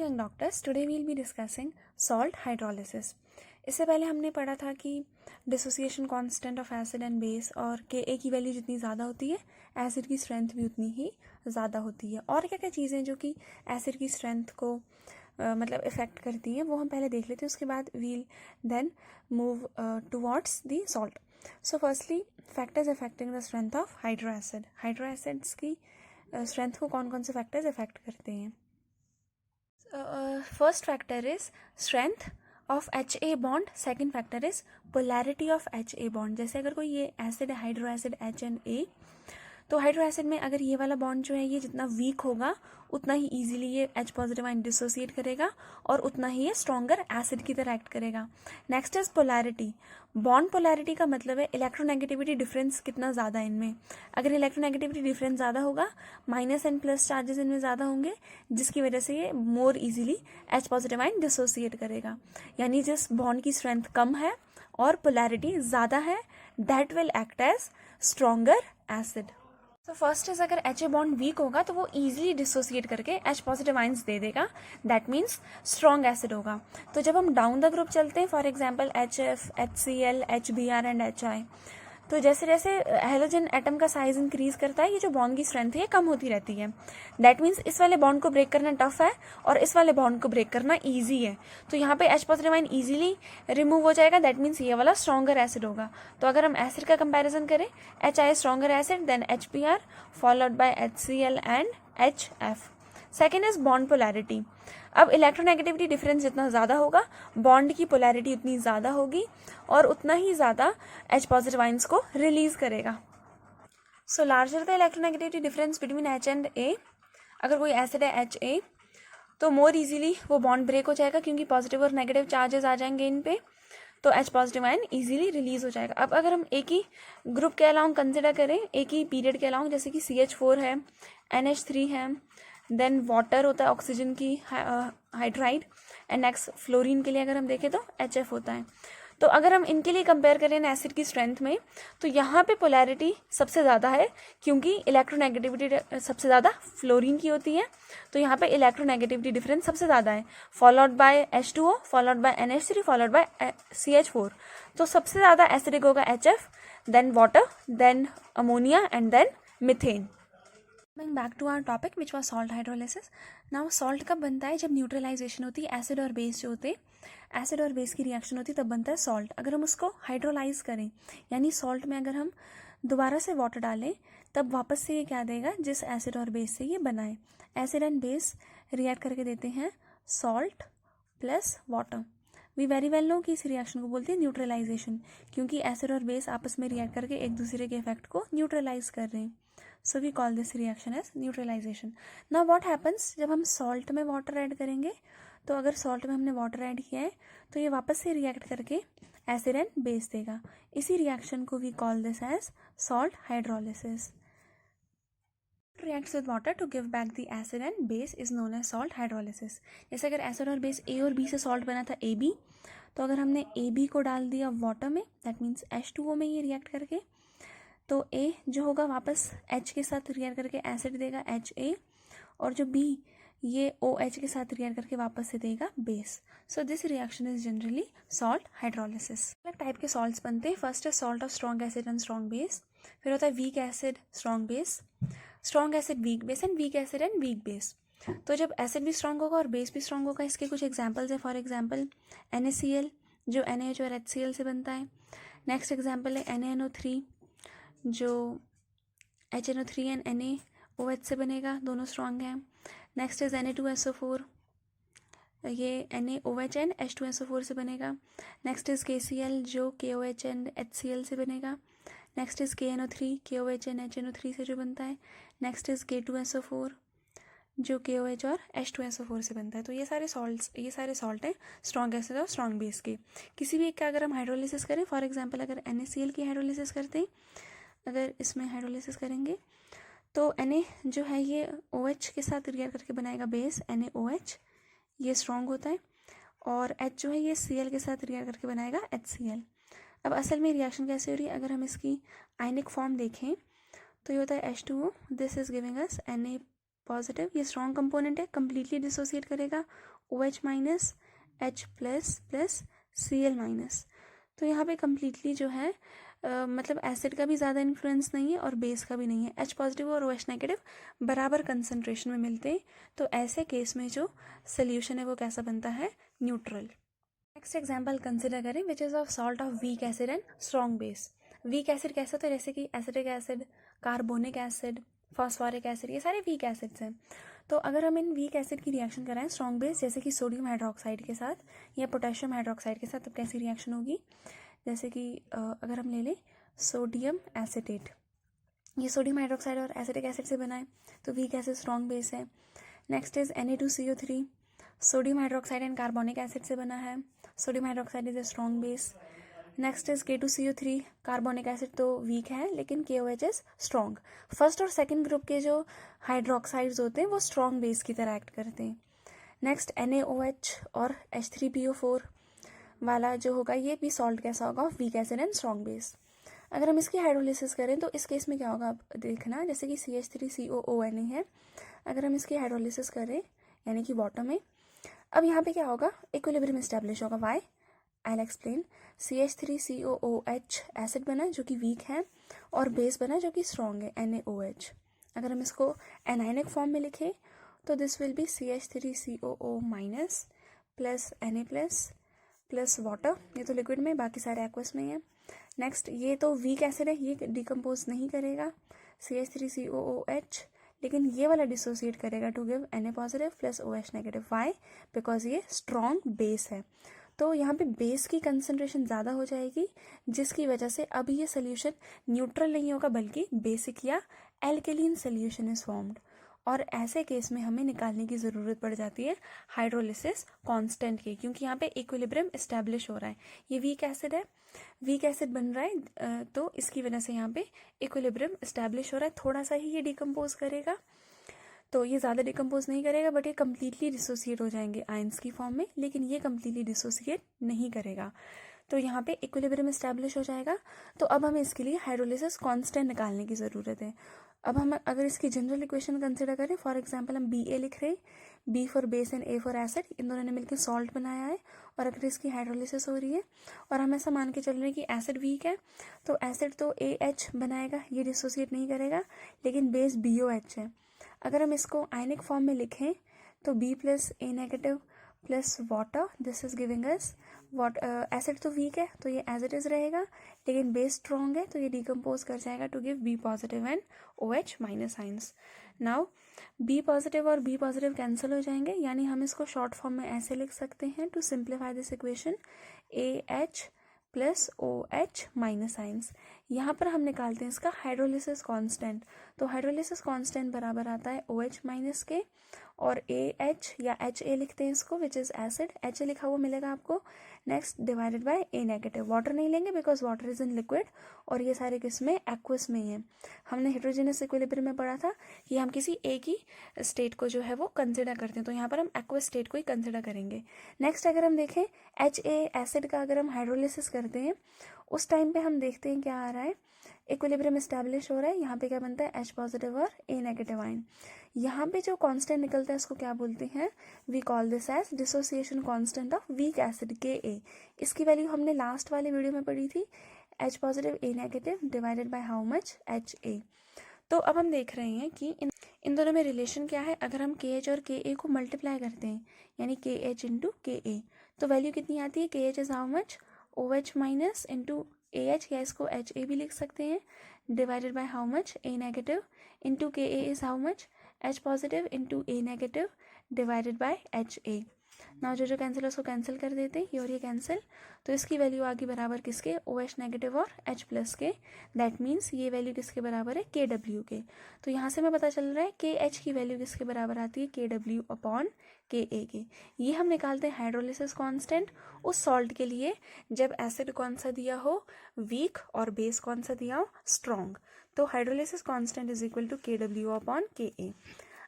young doctors, today we'll be discussing salt hydrolysis. इससे पहले हमने पढ़ा था कि dissociation constant of acid and base और Ka की वैल्यू जितनी ज़्यादा होती है एसिड की स्ट्रेंथ भी उतनी ही ज़्यादा होती है. और क्या क्या चीज़ें जो कि एसिड की स्ट्रेंथ को मतलब इफ़ेक्ट करती हैं वो हम पहले देख लेते हैं. उसके बाद we'll then move towards the salt. So firstly factors affecting the strength of hydro acid. Hydro acids की स्ट्रेंथ को कौन कौन से फैक्टर्स अफेक्ट करते हैं. First factor is strength of HA bond. Second factor is polarity of HA bond. जैसे अगर कोई ये एसिड है हाइड्रो एसिड HNA, तो हाइड्रो एसिड में अगर ये वाला बॉन्ड जो है ये जितना वीक होगा उतना ही इजीली ये H पॉजिटिव आयन डिसोसिएट करेगा और उतना ही ये स्ट्रॉन्गर एसिड की तरह एक्ट करेगा. Next is polarity. Bond polarity का मतलब है इलेक्ट्रोनेगेटिविटी डिफरेंस कितना ज़्यादा है इनमें. अगर इलेक्ट्रोनेगेटिविटी डिफरेंस ज़्यादा होगा माइनस एंड प्लस चार्जेस इनमें ज़्यादा होंगे जिसकी वजह से ये more easily H positive ion dissociate करेगा. यानी जिस बॉन्ड की स्ट्रेंथ कम है और पोलैरिटी ज़्यादा है that will act as stronger acid. तो फर्स्ट इज अगर एच ए बॉन्ड वीक होगा तो वो इजीली डिसोसिएट करके H पॉजिटिव आइंस दे देगा. दैट मीन्स स्ट्रॉन्ग एसिड होगा. तो जब हम डाउन द ग्रुप चलते हैं for example HF, HCl, HBr and HI, तो जैसे जैसे हेलोजन एटम का साइज इंक्रीज करता है ये जो बॉन्ड की स्ट्रेंथ है ये कम होती रहती है. दैट मीन्स इस वाले बॉन्ड को ब्रेक करना टफ है और इस वाले बॉन्ड को ब्रेक करना ईजी है. तो यहाँ पे H positive ion easily remove हो जाएगा. दैट मीन्स ये वाला स्ट्रॉन्गर एसिड होगा. तो अगर हम एसिड का कंपैरिजन करें HI stronger acid then HBr followed by HCl and HF. Second is bond polarity. अब इलेक्ट्रोनेगेटिविटी डिफरेंस जितना ज़्यादा होगा बॉन्ड की पोलैरिटी उतनी ज़्यादा होगी और उतना ही ज़्यादा H पॉजिटिव आइंस को रिलीज करेगा. So larger the electronegativity difference between H and A. अगर कोई एसिड है HA तो मोर इजीली वो बॉन्ड ब्रेक हो जाएगा क्योंकि पॉजिटिव और नेगेटिव चार्जेस आ जाएंगे इन पे, तो H positive ion easily release हो जाएगा. अब अगर हम एक ही ग्रुप के अलाउंग कंसिडर करें, एक ही पीरियड के अलाउंग, जैसे कि CH4 है, NH3 है, देन वाटर होता है ऑक्सीजन की हाइड्राइड एंड नेक्स्ट फ्लोरीन के लिए अगर हम देखें तो HF होता है. तो अगर हम इनके लिए कंपेयर करें एसिड की स्ट्रेंथ में तो यहाँ पे पोलैरिटी सबसे ज़्यादा है क्योंकि इलेक्ट्रोनेगेटिविटी सबसे ज़्यादा फ्लोरीन की होती है. तो यहाँ पे इलेक्ट्रोनेगेटिविटी डिफरेंस सबसे ज़्यादा है followed by H2O followed by NH3 followed by CH4. तो सबसे ज़्यादा एसिडिक होगा HF, then water, then ammonia and then methane. Coming back to our topic which was salt hydrolysis. Now salt कब बनता है? जब न्यूट्रलाइजेशन होती है एसिड और बेस जो होते हैं एसिड और बेस की रिएक्शन होती है तब बनता है सॉल्ट. अगर हम उसको हाइड्रोलाइज करें यानी सॉल्ट में अगर हम दोबारा से वाटर डालें तब वापस से ये क्या देगा जिस एसिड और बेस से ये बना है. एसिड एंड बेस रिएक्ट करके देते हैं salt plus water. We very well know कि इस रिएक्शन को बोलते हैं न्यूट्रलाइजेशन क्योंकि एसिड और बेस आपस में रिएक्ट करके एक दूसरे के इफेक्ट को न्यूट्रलाइज कर रहे हैं. So we call this reaction as neutralization. Now what happens जब हम सॉल्ट में वाटर ऐड करेंगे, तो अगर सॉल्ट में हमने वाटर ऐड किया है तो ये वापस से रिएक्ट करके एसिड एंड बेस देगा. इसी रिएक्शन को we call this as salt hydrolysis. reacts with water to give back the acid and base is known as salt hydrolysis. जैसे अगर एसिड और बेस A और B से सॉल्ट बना था AB, तो अगर हमने AB को डाल दिया वाटर में दैट मीन्स H2O में ये रिएक्ट करके, तो A जो होगा वापस H के साथ रिएक्ट करके एसिड देगा HA और जो B ये OH के साथ रिएक्ट करके वापस से देगा base. So this reaction is generally salt hydrolysis. अलग टाइप के सॉल्ट्स बनते हैं. फर्स्ट है salt of strong acid and strong base. फिर होता है weak acid strong base, strong acid weak base and week acid and weak base. तो जब एसिड भी स्ट्रॉन्ग होगा और बेस भी स्ट्रॉन्ग होगा इसके कुछ एग्जांपल्स हैं. फॉर एग्जांपल NaCl जो NaH और HCl से बनता है. नेक्स्ट एग्जांपल है NaNO3 जो HNO3 एंड NaOH से बनेगा, दोनों स्ट्रॉन्ग हैं. नेक्स्ट इज Na2SO4 ये NaOH एंड H2SO4 से बनेगा. नेक्स्ट इज KCl जो KOH एंड HCl से बनेगा. Next is KNO3 KOH and HNO3 से जो बनता है. नेक्स्ट इज K2SO4 जो KOH और H2SO4 से बनता है. तो ये सारे सॉल्ट हैं स्ट्रॉन्ग एसिड और स्ट्रॉन्ग बेस के. किसी भी एक का अगर हम हाइड्रोलिसिस करें, फॉर एग्जांपल अगर NaCl की हाइड्रोलिसिस करते हैं, अगर इसमें हाइड्रोलिसिस करेंगे तो Na जो है ये OH के साथ रिएक्ट करके बनाएगा बेस NaOH, ये स्ट्रॉन्ग होता है, और H जो है ये Cl के साथ रिएक्ट करके बनाएगा HCl. अब असल में रिएक्शन कैसे हो रही है, अगर हम इसकी आयनिक फॉर्म देखें तो ये होता है H2O, this is giving us Na positive, ये स्ट्रॉन्ग कंपोनेंट है, कंप्लीटली डिसोसिएट करेगा OH minus H plus plus Cl minus. तो यहाँ पे कंप्लीटली जो है मतलब एसिड का भी ज़्यादा इन्फ्लुएंस नहीं है और बेस का भी नहीं है। H पॉजिटिव और OH नेगेटिव बराबर कंसनट्रेशन में मिलते हैं, तो ऐसे केस में जो सोल्यूशन है वो कैसा बनता है, न्यूट्रल। नेक्स्ट एग्जाम्पल कंसिडर करें which is of salt of weak acid and strong base. Weak acid कैसा होता है, जैसे कि acetic acid, carbonic acid, phosphoric acid, ये सारे वीक एसिड्स हैं। तो अगर हम इन वीक एसिड की रिएक्शन कराएं स्ट्रॉन्ग बेस, जैसे कि सोडियम हाइड्रोक्साइड के साथ या पोटेशियम हाइड्रोक्साइड के साथ, तब कैसी रिएक्शन होगी। जैसे कि अगर हम ले लें सोडियम एसिटेट, ये सोडियम हाइड्रोक्साइड और एसिटिक एसिड से बना है, तो वीक एसिड स्ट्रॉन्ग बेस है। Next is Na2CO3, sodium hydroxide and carbonic acid से बना है, sodium hydroxide is a strong base. Next is K2CO3, carbonic acid तो वीक है लेकिन KOH इज स्ट्रॉन्ग। फर्स्ट और सेकंड ग्रुप के जो हाइड्रोक्साइड्स होते हैं वो स्ट्रॉन्ग बेस की तरह एक्ट करते हैं। नेक्स्ट NaOH और H3PO4 वाला जो होगा ये भी सॉल्ट कैसा होगा, weak acid and strong base. अगर हम इसकी हाइड्रोलिसिस करें तो इस केस में क्या होगा, आप देखना, जैसे कि CH3COONA है, अगर हम इसकी हाइड्रोलिसिस करें यानी कि वाटर में, अब यहाँ पे क्या होगा, इक्विलिब्रियम एस्टैब्लिश होगा। Why, I will explain. CH3COOH acid बना जो कि वीक है और बेस बना जो कि स्ट्रॉन्ग है, NaOH। अगर हम इसको एनायनिक फॉर्म में लिखें तो this will B CH3COO minus plus Na plus water, ये तो लिक्विड में, बाकी सारे एक्वस में है। नेक्स्ट ये तो वीक एसिड है, ये डिकम्पोज नहीं करेगा CH3COOH, लेकिन ये वाला डिसोसिएट करेगा to give Na positive plus OH negative. Why, because ये स्ट्रॉन्ग बेस है। तो यहाँ पे बेस की कंसंट्रेशन ज़्यादा हो जाएगी, जिसकी वजह से अब ये सोल्यूशन न्यूट्रल नहीं होगा बल्कि बेसिक या एल्केलिन सोल्यूशन इज फॉर्म्ड। और ऐसे केस में हमें निकालने की ज़रूरत पड़ जाती है हाइड्रोलिसिस कांस्टेंट की, क्योंकि यहाँ पे इक्विलिब्रियम एस्टैब्लिश हो रहा है। ये वीक एसिड है, वीक एसिड बन रहा है, तो इसकी वजह से यहाँ पे इक्विलिब्रियम एस्टैब्लिश हो रहा है। थोड़ा सा ही ये डिकम्पोज करेगा, तो ये ज़्यादा डिकम्पोज नहीं करेगा, बट ये कम्प्लीटली डिसोसिएट हो जाएंगे आयंस की फॉर्म में, लेकिन ये कम्प्लीटली डिसोसिएट नहीं करेगा। तो यहाँ पे इक्विलिब्रियम एस्टैब्लिश हो जाएगा। तो अब हमें इसके लिए हाइड्रोलिसिस कांस्टेंट निकालने की ज़रूरत है। अब हम अगर इसकी जनरल इक्वेशन कंसिडर करें, फॉर एग्जांपल हम BA लिख रहे हैं, B for base and A for acid, इन दोनों ने मिलकर सॉल्ट बनाया है, और अगर इसकी हाइड्रोलिसिस हो रही है और हम ऐसा मान के चल रहे हैं कि एसिड वीक है, तो एसिड तो AH बनाएगा, ये डिसोसिएट नहीं करेगा, लेकिन बेस BOH है। अगर हम इसको आयनिक फॉर्म में लिखें तो B plus A negative plus water, this is giving us acid तो वीक है तो ये एज इट इज रहेगा, लेकिन बेस स्ट्रॉन्ग है तो ये डिकम्पोज कर जाएगा to give B positive and OH minus ions. Now B positive और B पॉजिटिव कैंसिल हो जाएंगे, यानी हम इसको शॉर्ट फॉर्म में ऐसे लिख सकते हैं to simplify this equation, AH plus OH minus ions. यहाँ पर हम निकालते हैं इसका हाइड्रोलिसिस कांस्टेंट, तो हाइड्रोलिसिस कांस्टेंट बराबर आता है OH माइनस के और AH या HA लिखते हैं इसको, विच इज एसिड, HA लिखा हुआ मिलेगा आपको। Next divided by A negative, water नहीं लेंगे because water is in liquid, और ये सारे किसमें, एक्वस में ही है। हमने हेटेरोजेनस इक्विलिब्रियम में पढ़ा था कि हम किसी एक ही स्टेट को जो है वो कंसिडर करते हैं, तो यहाँ पर हम एक्वस स्टेट को ही कंसिडर करेंगे। नेक्स्ट अगर हम देखें HA एसिड का अगर हम हाइड्रोलिसिस करते हैं उस टाइम पे हम देखते हैं क्या आ रहा है, इक्विलिब्रियम एस्टैब्लिश हो रहा है, यहाँ पे क्या बनता है H पॉजिटिव और A नेगेटिव आयन। यहाँ पे जो कांस्टेंट निकलता है इसको क्या बोलते हैं, we call this as dissociation constant of weak acid Ka। इसकी वैल्यू हमने लास्ट वाले वीडियो में पढ़ी थी, H positive A negative divided by how much, HA। तो अब हम देख रहे हैं कि इन दोनों में रिलेशन क्या है। अगर हम KH और Ka को मल्टीप्लाई करते हैं यानी KH इंटू Ka, तो वैल्यू कितनी आती है, KH is how much, OH minus into AH, या इसको HA भी लिख सकते हैं, divided by how much, A negative into Ka is how much, H positive into A negative divided bye HA। ना जो कैंसिल है उसको कैंसिल कर देते हैं, ये और ये कैंसिल, तो इसकी वैल्यू आ गई बराबर किसके, OH नेगेटिव और H प्लस के। दैट मीन्स ये वैल्यू किसके बराबर है, KW के। तो यहाँ से हमें पता चल रहा है KH की वैल्यू किसके बराबर आती है, KW अपॉन Ka के। ये हम निकालते हैं हाइड्रोलिसिस कांस्टेंट उस सॉल्ट के लिए जब एसिड कौन सा दिया हो, वीक, और बेस कौन सा दिया हो, स्ट्रॉन्ग। तो hydrolysis constant is equal to KW upon Ka।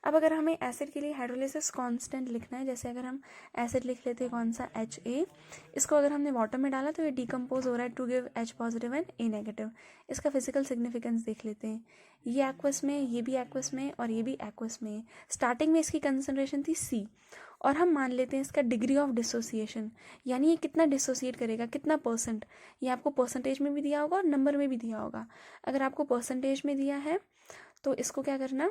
अब अगर हमें एसिड के लिए हाइड्रोलिसिस कांस्टेंट लिखना है, जैसे अगर हम एसिड लिख लेते हैं कौन सा, HA, इसको अगर हमने वाटर में डाला तो ये डिकम्पोज हो रहा है to give H positive and A negative. इसका फिजिकल सिग्निफिकेंस देख लेते हैं, ये एक्वस में, ये भी एक्वस में और ये भी एक्वस में। स्टार्टिंग में इसकी कंसंट्रेशन थी C, और हम मान लेते हैं इसका डिग्री ऑफ डिसोसिएशन, यानी ये कितना डिसोसिएट करेगा, कितना परसेंट। ये आपको परसेंटेज में भी दिया होगा और नंबर में भी दिया होगा। अगर आपको परसेंटेज में दिया है तो इसको क्या करना,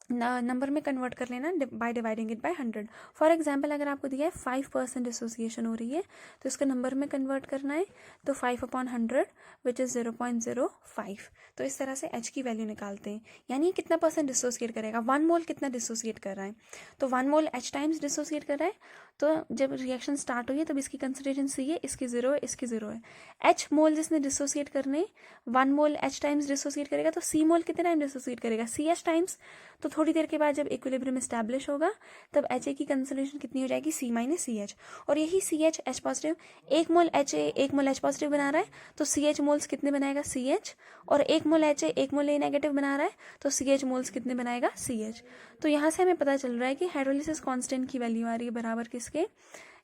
नंबर में कन्वर्ट कर लेना by dividing it by 100। For example अगर आपको दिया है 5% डिसोसिएशन हो रही है तो इसको नंबर में कन्वर्ट करना है, तो 5/100 विच इज़ 0.05। तो इस तरह से H की वैल्यू निकालते हैं, यानी ये कितना परसेंट डिसोसिएट करेगा, 1 मोल कितना डिसोसिएट कर रहा है, तो 1 मोल H टाइम्स डिसोसिएट कर रहा है। तो जब रिएक्शन स्टार्ट हुई है तब इसकी कंसंट्रेशन C है, इसकी 0 है, इसकी 0 है। H मोल जिसने डिसोसिएट करने, 1 मोल H टाइम्स डिसोसिएट करेगा, तो C मोल कितने टाइम डिसोसिएट करेगा, CH टाइम्स। तो थोड़ी देर के बाद जब इक्विलिब्रियम एस्टैब्लिश होगा तब HA की कंसंट्रेशन कितनी हो जाएगी, C माइनस CH। और यही CH H पॉजिटिव, 1 मोल HA 1 मोल H पॉजिटिव बना रहा है, तो CH मोल्स कितने बनाएगा, CH। और 1 मोल HA 1 मोल A नेगेटिव बना रहा है, तो CH मोल्स कितने बनाएगा, CH। तो यहाँ से हमें पता चल रहा है कि हाइड्रोलिसिस कांस्टेंट की वैल्यू आ रही है बराबर किसके,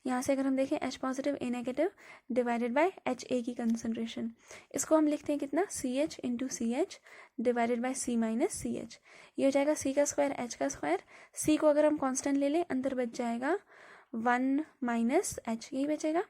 यहाँ से अगर हम देखें H positive A negative divided bye HA की कंसंट्रेशन, इसको हम लिखते हैं कितना, CH into CH divided by C minus CH। ये हो जाएगा C का स्क्वायर H का स्क्वायर। C को अगर हम कांस्टेंट ले लें अंदर बच जाएगा 1 माइनस H, यही बचेगा।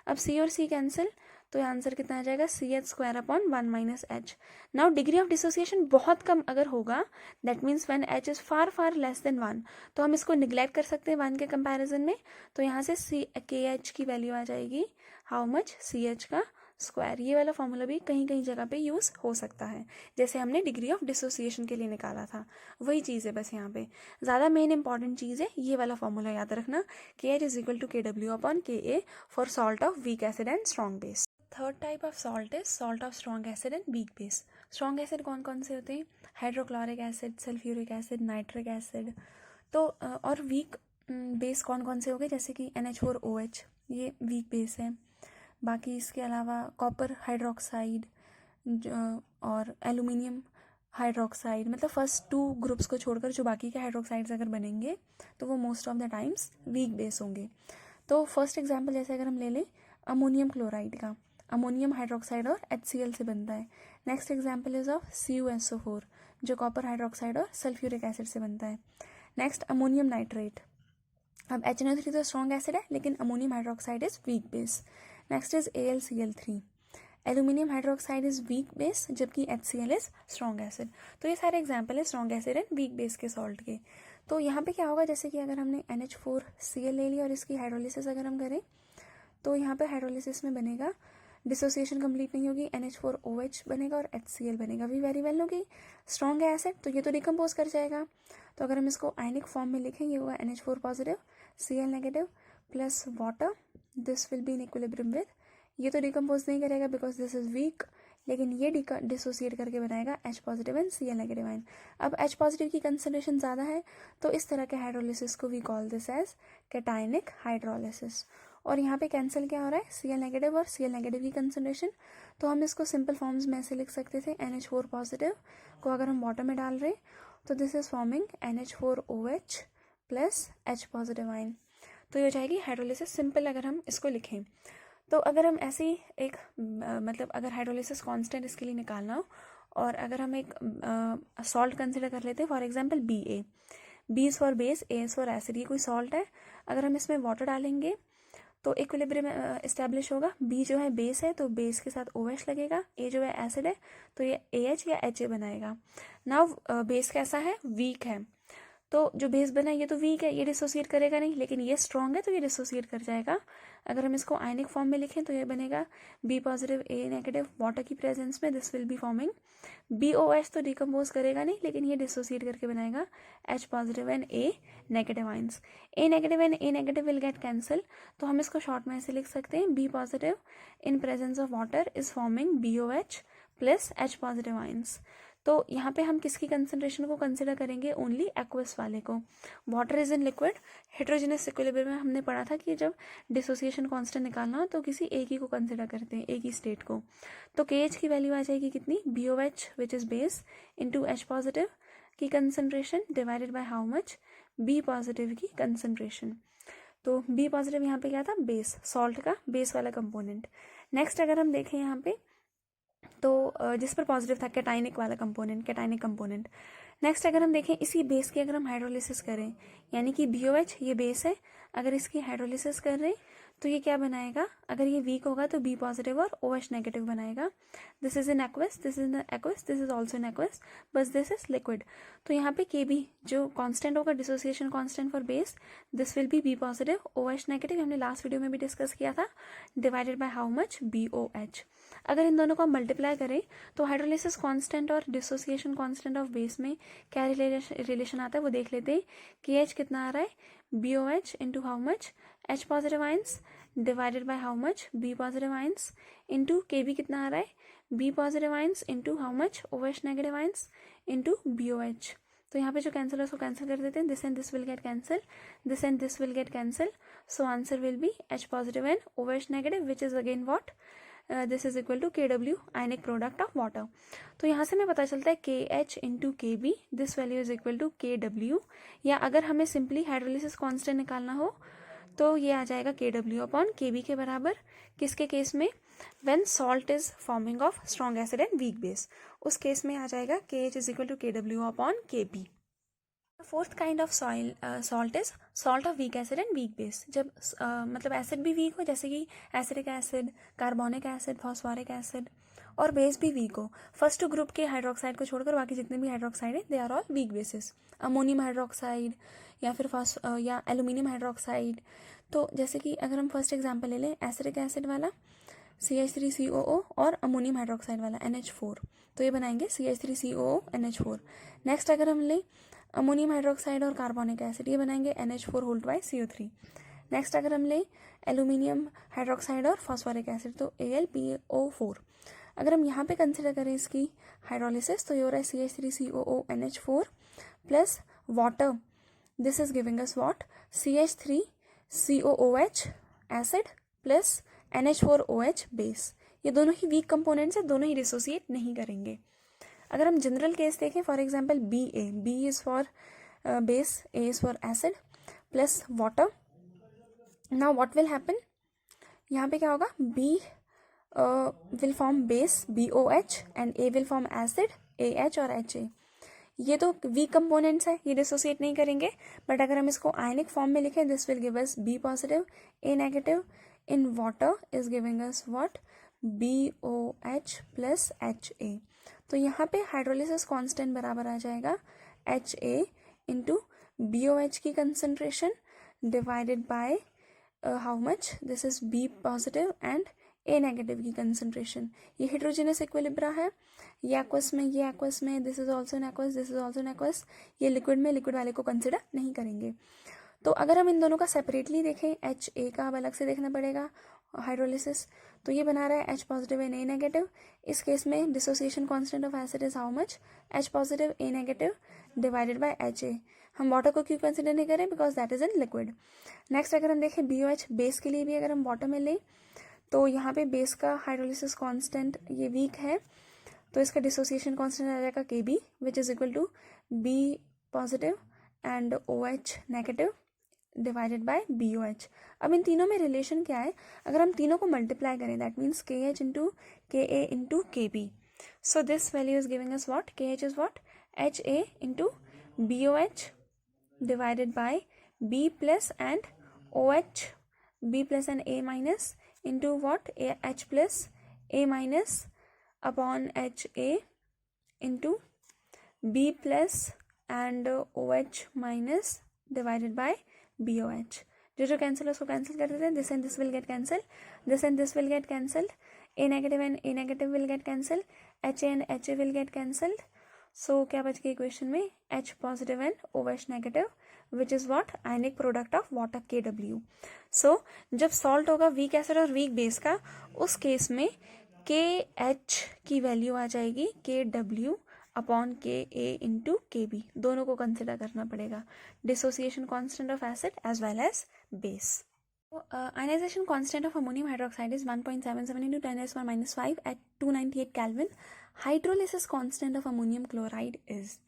अब C और C कैंसिल, तो आंसर कितना आ जाएगा, CH square upon 1 minus H। Now degree of dissociation बहुत कम अगर होगा, that means when H is far far less than 1, तो हम इसको निग्लेक्ट कर सकते हैं 1 के कंपैरिजन में। तो यहाँ से KH की वैल्यू आ जाएगी हाउ मच, CH का स्क्वायर। ये वाला फॉर्मूला भी कहीं कहीं जगह पे यूज़ हो सकता है, जैसे हमने डिग्री ऑफ डिसोसिएशन के लिए निकाला था, वही चीज़ है बस यहाँ पे। ज़्यादा मेन इंपॉर्टेंट चीज़ है ये वाला फॉर्मूला याद रखना, KH is equal to KW upon KA for salt of weak acid and strong base. Third type of salt is salt of strong acid and weak base. Strong acid कौन कौन से होते हैं, hydrochloric acid, sulphuric acid, nitric acid. तो और weak base कौन कौन से हो गए, जैसे कि NH4OH, ये वीक बेस है। बाकी इसके अलावा कॉपर हाइड्रोक्साइड और एल्यूमिनियम हाइड्रोक्साइड, मतलब फर्स्ट 2 ग्रुप्स को छोड़कर जो बाकी के हाइड्रोक्साइड्स अगर बनेंगे तो वो most of the times weak base होंगे। तो फर्स्ट एग्जांपल जैसे अगर हम ले लें अमोनियम क्लोराइड का, अमोनियम हाइड्रोक्साइड और HCl से बनता है। Next example is of CuSO4 जो कॉपर हाइड्रोक्साइड और सल्फ्यूरिक एसिड से बनता है। नेक्स्ट अमोनियम नाइट्रेट, अब HNO3 तो स्ट्रॉन्ग एसिड है लेकिन ammonium hydroxide is weak base. Next is AlCl3, aluminium hydroxide is weak base जबकि HCl इज स्ट्रॉन्ग एसिड। तो ये सारे एग्जाम्पल है strong acid and weak base के सॉल्ट के। तो यहाँ पे क्या होगा, जैसे कि अगर हमने NH4Cl ले लिया और इसकी हाइड्रोलिसिस अगर हम करें तो यहाँ पे हाइड्रोलिसिस में बनेगा, डिसोसिएशन कंप्लीट नहीं होगी, NH4OH बनेगा और HCl बनेगा। वी वेरी वेल होगी, स्ट्रॉन्ग है एसिड तो ये तो डिकम्पोज कर जाएगा। तो अगर हम इसको आयनिक फॉर्म में लिखें, ये होगा NH4 positive Cl negative plus water, this will be in equilibrium with, ये तो डिकम्पोज नहीं करेगा बिकॉज दिस इज वीक, लेकिन ये डिसोसिएट करके बनाएगा H positive and Cl negative ion. अब H पॉजिटिव की कंसंट्रेशन ज़्यादा है तो इस तरह के हाइड्रोलिसिस को we call this as cationic hydrolysis. और यहाँ पे कैंसिल क्या हो रहा है, Cl नेगेटिव और Cl नेगेटिव की कंसंट्रेशन, तो हम इसको सिंपल फॉर्म्स में ऐसे लिख सकते थे, NH4 पॉजिटिव को अगर हम वाटर में डाल रहे तो this is forming NH4OH plus H positive ion. तो ये हो जाएगी हाइड्रोलिसिस सिंपल अगर हम इसको लिखें। तो अगर हम ऐसे ही एक मतलब अगर हाइड्रोलिसिस कांस्टेंट इसके लिए निकालना हो और अगर हम एक सॉल्ट कंसिडर कर लेते हैं, for example BA, B is for base, A is for acid, ये कोई सॉल्ट है। अगर हम इसमें वाटर डालेंगे तो इक्विलिब्रियम एस्टैब्लिश होगा, B जो है बेस है तो बेस के साथ OH लगेगा, A जो है एसिड है तो ये AH या HA बनाएगा। नाउ बेस कैसा है, वीक है, तो जो बेस बना है ये तो वीक है, ये डिसोसिएट करेगा नहीं, लेकिन ये स्ट्रॉन्ग है तो ये डिसोसिएट कर जाएगा। अगर हम इसको आयनिक फॉर्म में लिखें तो ये बनेगा B positive A negative water की प्रेजेंस में, this will be forming BOH, तो डिकम्पोज करेगा नहीं लेकिन ये डिसोसिएट करके बनाएगा H positive and A negative ions. A negative and A negative will get cancel, तो हम इसको शॉर्ट में ऐसे लिख सकते हैं, B positive in presence of water is forming BOH plus H positive ions. तो यहाँ पे हम किसकी कंसंट्रेशन को कंसिडर करेंगे, ओनली एक्वस वाले को। Water is in liquid, heterogeneous equilibrium में हमने पढ़ा था कि जब डिसोसिएशन कांस्टेंट निकालना हो तो किसी एक ही को कंसिडर करते हैं, एक ही स्टेट को। तो KH की वैल्यू आ जाएगी कितनी, BOH which is base into H positive की concentration divided by how much B positive की कंसनट्रेशन। तो बी पॉजिटिव यहाँ पे क्या था, बेस, सॉल्ट का बेस वाला कंपोनेंट। नेक्स्ट अगर हम देखें यहाँ पे तो जिस पर पॉजिटिव था कैटाइनिक वाला कंपोनेंट, कैटाइनिक कंपोनेंट। नेक्स्ट अगर हम देखें इसी बेस की अगर हम हाइड्रोलिसिस करें, यानी कि BOH ये बेस है, अगर इसकी हाइड्रोलिसिस कर रहे हैं तो ये क्या बनाएगा, अगर ये वीक होगा तो बी पॉजिटिव और OH नेगेटिव बनाएगा। This is in aqueous, this is in aqueous, this is also in aqueous, बस दिस इज लिक्विड। तो यहाँ पे KB जो कांस्टेंट होगा, dissociation constant for base, this will be B positive, OH negative, हमने लास्ट वीडियो में भी डिस्कस किया था, divided by how much BOH। अगर इन दोनों को मल्टीप्लाई करें तो हाइड्रोलिसिस कांस्टेंट और डिसोसिएशन कांस्टेंट ऑफ बेस में क्या रिलेशन आता है वो देख लेते हैं। KH कितना आ रहा है, BOH into how much H positive ions divided by how much B positive ions into KB कितना आ रहा है, B positive ions into how much OH negative ions into BOH। तो यहाँ पे जो कैंसिल है उसको कैंसिल कर देते हैं, this and this will get cancel, this and this will get cancel, so answer will be H positive and OH negative which is again what, this is equal to KW ionic product of water. तो यहाँ से हमें पता चलता है KH into KB, this value is equal to KW, या अगर हमें सिंपली हाइड्रोलिसिस कांस्टेंट निकालना हो तो ये आ जाएगा KW अपॉन KB के बराबर। किसके केस में, when salt is forming of strong acid and weak base, उस केस में आ जाएगा KH is equal to KW upon KB। Fourth kind of salt is salt of weak acid and weak base. जब मतलब acid भी weak हो, जैसे कि acidic acid, carbonic acid, phosphoric acid, और बेस भी वीक हो। फर्स्ट ग्रुप के हाइड्रोक्साइड को छोड़कर बाकी जितने भी हाइड्रोक्साइड है they are all weak bases. Ammonium hydroxide या फिर या एल्यूमिनियम हाइड्रोक्साइड। तो जैसे कि अगर हम फर्स्ट एग्जाम्पल ले लें एसिडिक एसिड वाला CH3COO और अमोनियम हाइड्रोक्साइड वाला NH4, तो ये बनाएंगे CH3COO NH4। नेक्स्ट अगर हम लें अमोनियम हाइड्रोक्साइड और कार्बोनिक एसिड, ये बनाएंगे NH4 hold by CO3। Next अगर हम लें एल्यूमिनियम हाइड्रोक्साइड और फॉस्फोरिक एसिड तो AlPO4। अगर हम यहाँ पे कंसिडर करें इसकी हाइड्रोलिसिस तो ये हो रहा है CH3COO NH4 plus water, this is giving us what, CH3COOH acid plus NH4OH base. ये दोनों ही वीक कंपोनेंट्स है, दोनों ही डिसोसिएट नहीं करेंगे। अगर हम जनरल केस देखें, for example B is for base, A is for acid plus water. Now what will happen, यहाँ पे क्या होगा, B will form base BOH and A will form acid AH और HA। ये तो वीक कंपोनेंट्स है, ये डिसोसिएट नहीं करेंगे, बट अगर हम इसको आयनिक फॉर्म में लिखें this will give us B positive A negative in water is giving us what, BOH plus HA। तो यहाँ पे हाइड्रोलिसिस कांस्टेंट बराबर आ जाएगा HA इंटू BOH की concentration divided by how much, this is B positive and A negative की concentration. ये हाइड्रोजनस इक्विलिब्रा है, ये एक्वस में, ये एक्वस में, this is also in aqueous, this is also in aqueous, ये लिक्विड में, लिक्विड वाले को कंसिडर नहीं करेंगे। तो अगर हम इन दोनों का सेपरेटली देखें, HA का अब अलग से देखना पड़ेगा हाइड्रोलिसिस, तो ये बना रहा है H positive and A negative. इस केस में dissociation constant of acid is how much, H positive A negative divided bye HA। हम वाटर को क्यों कंसिडर नहीं करें, because that is in liquid. Next अगर हम देखें BOH बेस के लिए भी अगर हम वाटर में लें तो यहाँ पे बेस का हाइड्रोलिसिस कांस्टेंट ये वीक है, तो इसका डिसोसिएशन कांस्टेंट आ जाएगा KB which is equal to B positive and OH negative divided by BOH। अब इन तीनों में रिलेशन क्या है, अगर हम तीनों को मल्टीप्लाई करें that means KH into KA into KB, so this value is giving us what, KH is what HA into BOH divided by B plus and OH, B plus and A minus into what, H plus A minus upon HA into B plus and OH minus divided by BOH। जो cancel है उसको cancel कर देते हैं, this and this will get cancel, this and this will get cancelled, A negative and A negative will get cancel, HA and HA will get cancelled. So क्या बच गया equation में, H positive and OH negative which is what, ionic product of water KW। So जब salt होगा weak acid और weak base का, उस case में KH की वैल्यू आ जाएगी KW upon KA into KB। दोनों को कंसिडर करना पड़ेगा, dissociation constant of acid as well as base. Ionization constant of ammonium hydroxide is 1.77 into 10⁻⁻5 at 298 Kelvin. Hydrolysis constant of ammonium chloride is,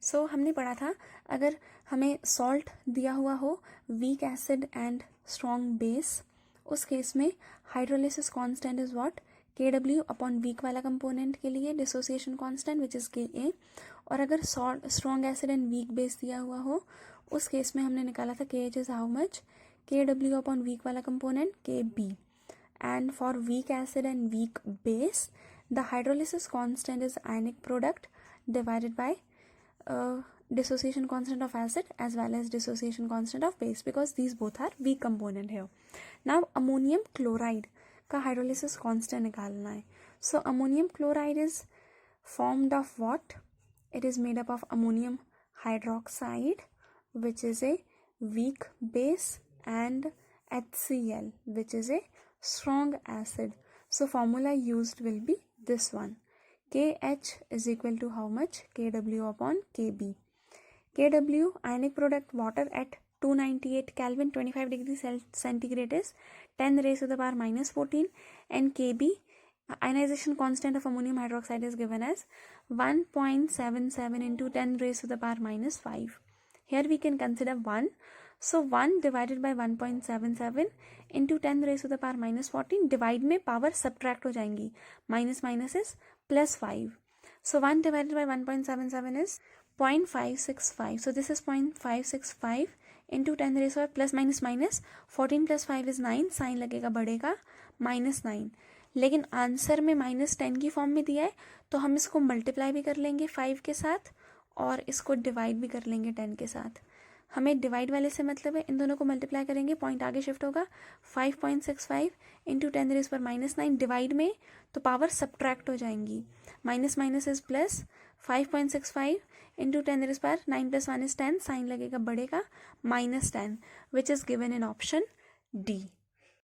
so हमने पढ़ा था अगर हमें सॉल्ट दिया हुआ हो, weak acid and strong base, उस केस में hydrolysis constant is what, KW upon weak वाला कंपोनेंट के लिए dissociation constant which is KA। और अगर strong acid and weak base दिया हुआ हो, उस केस में हमने निकाला था KH is how much, KW upon weak वाला component KB। And for weak acid and weak base the hydrolysis constant is ionic product divided by dissociation constant of acid as well as dissociation constant of base, because these both are weak component here. Now ammonium chloride का hydrolysis constant निकालना है. So ammonium chloride is formed of what? It is made up of ammonium hydroxide which is a weak base and HCl which is a strong acid. So formula used will be this one. KH is equal to how much? KW upon KB. KW ionic product water at 298 Kelvin 25 degrees centigrade is 10 raised to the power minus 14, and KB ionization constant of ammonium hydroxide is given as 1.77 into 10 raised to the power minus 5. Here we can consider 1. So 1 divided by 1.77 into 10 raised to the power minus 14, divide में power subtract हो जाएंगी, minus minus is plus 5. So 1 divided by 1.77 is 0.565. So this is 0.565 into 10 raised to plus minus minus 14 plus 5 is 9, sign लगेगा बढ़ेगा minus 9. लेकिन answer में -10 की form में दिया है, तो हम इसको मल्टीप्लाई भी कर लेंगे 5 के साथ और इसको डिवाइड भी कर लेंगे 10 के साथ. हमें डिवाइड वाले से मतलब है, इन दोनों को मल्टीप्लाई करेंगे, पॉइंट आगे शिफ्ट होगा, 5.65 इंटू 10 रेज़ पर -9, डिवाइड में तो पावर सब्ट्रैक्ट हो जाएंगी, minus minus is plus, 5.65 into 10 raise पर 9 + 1 is 10, साइन लगेगा बढ़ेगा -10 which is given in option D.